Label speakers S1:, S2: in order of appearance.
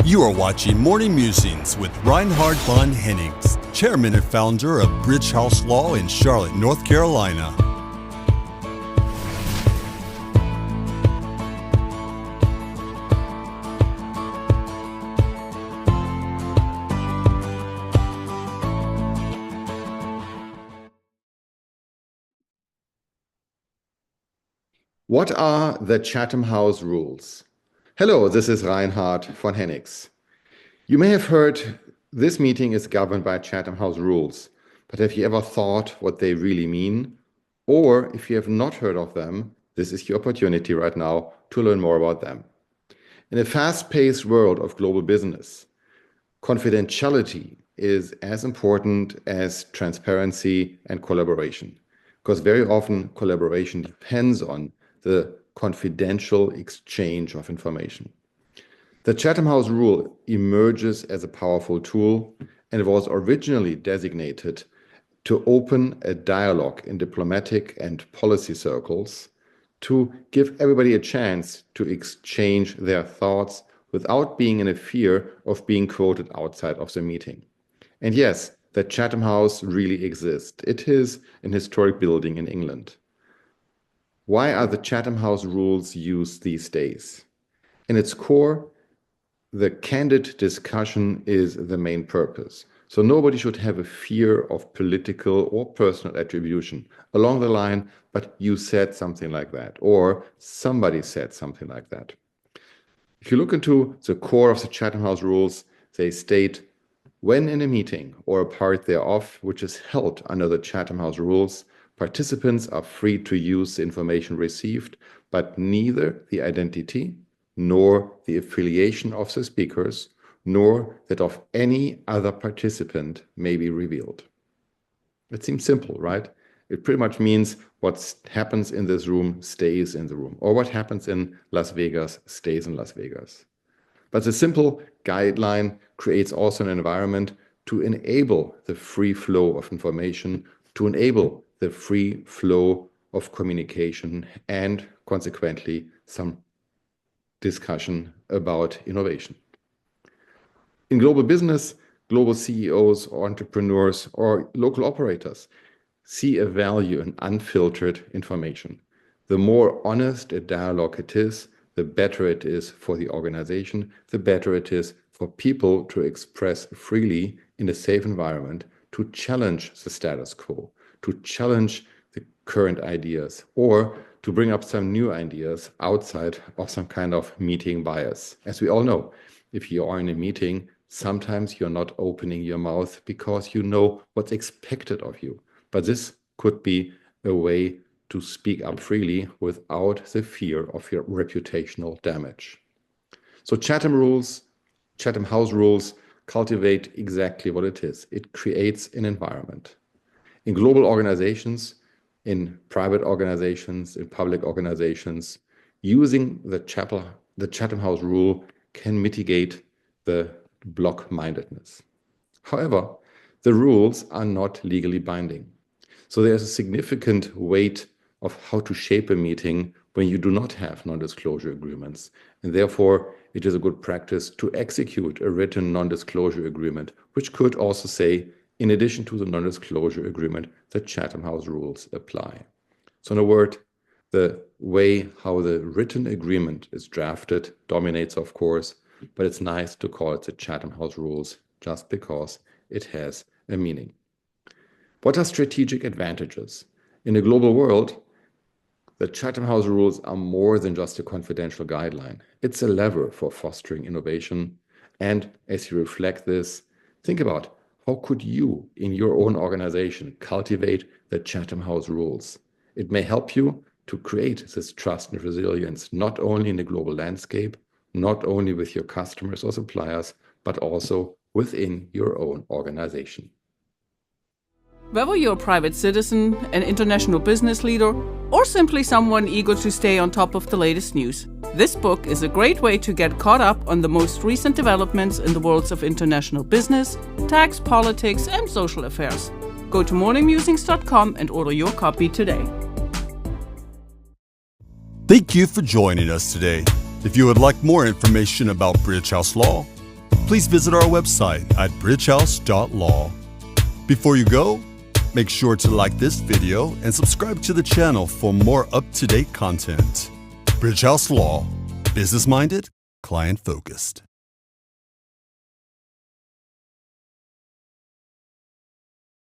S1: You are watching Morning Musings with Reinhard von Hennigs, chairman and founder of Bridgehouse Law in Charlotte, North Carolina.
S2: What are the Chatham House Rules? Hello, this is Reinhard von Hennigs. You may have heard this meeting is governed by Chatham House Rules, but have you ever thought what they really mean? Or if you have not heard of them, this is your opportunity right now to learn more about them. In a fast-paced world of global business, confidentiality is as important as transparency and collaboration, because very often collaboration depends on the confidential exchange of information. The Chatham House Rule emerges as a powerful tool, and it was originally designated to open a dialogue in diplomatic and policy circles to give everybody a chance to exchange their thoughts without being in a fear of being quoted outside of the meeting. And yes, the Chatham House really exists. It is an historic building in England. Why are the Chatham House Rules used these days? In its core, the candid discussion is the main purpose. So nobody should have a fear of political or personal attribution along the line, but you said something like that, or somebody said something like that. If you look into the core of the Chatham House Rules, they state, when in a meeting or a part thereof, which is held under the Chatham House Rules, participants are free to use the information received, but neither the identity nor the affiliation of the speakers, nor that of any other participant may be revealed. It seems simple, right? It pretty much means what happens in this room stays in the room, or what happens in Las Vegas stays in Las Vegas. But the simple guideline creates also an environment to enable the free flow of information, to enable the free flow of communication, and consequently some discussion about innovation. In global business, global CEOs or entrepreneurs or local operators see a value in unfiltered information. The more honest a dialogue it is, the better it is for the organization, the better it is for people to express freely in a safe environment, to challenge the status quo, to challenge the current ideas, or to bring up some new ideas outside of some kind of meeting bias. As we all know, if you are in a meeting, sometimes you're not opening your mouth because you know what's expected of you. But this could be a way to speak up freely without the fear of your reputational damage. So Chatham House Rules cultivate exactly what it is. It creates an environment. In global organizations, in private organizations, in public organizations, using the Chatham House Rule can mitigate the block-mindedness. However, the rules are not legally binding. So there's a significant weight of how to shape a meeting when you do not have non-disclosure agreements. And therefore, it is a good practice to execute a written non-disclosure agreement, which could also say, in addition to the non-disclosure agreement, the Chatham House Rules apply. So in a word, the way how the written agreement is drafted dominates, of course, but it's nice to call it the Chatham House Rules just because it has a meaning. What are strategic advantages? In a global world, the Chatham House Rules are more than just a confidential guideline. It's a lever for fostering innovation. And as you reflect this, think about how could you, in your own organization, cultivate the Chatham House Rules? It may help you to create this trust and resilience, not only in the global landscape, not only with your customers or suppliers, but also within your own organization.
S3: Whether you're a private citizen, an international business leader, or simply someone eager to stay on top of the latest news, this book is a great way to get caught up on the most recent developments in the worlds of international business, tax, politics, and social affairs. Go to morningmusings.com and order your copy today.
S1: Thank you for joining us today. If you would like more information about Bridgehouse Law, please visit our website at bridgehouse.law. Before you go, make sure to like this video and subscribe to the channel for more up-to-date content. Bridgehouse Law. Business-minded, client-focused.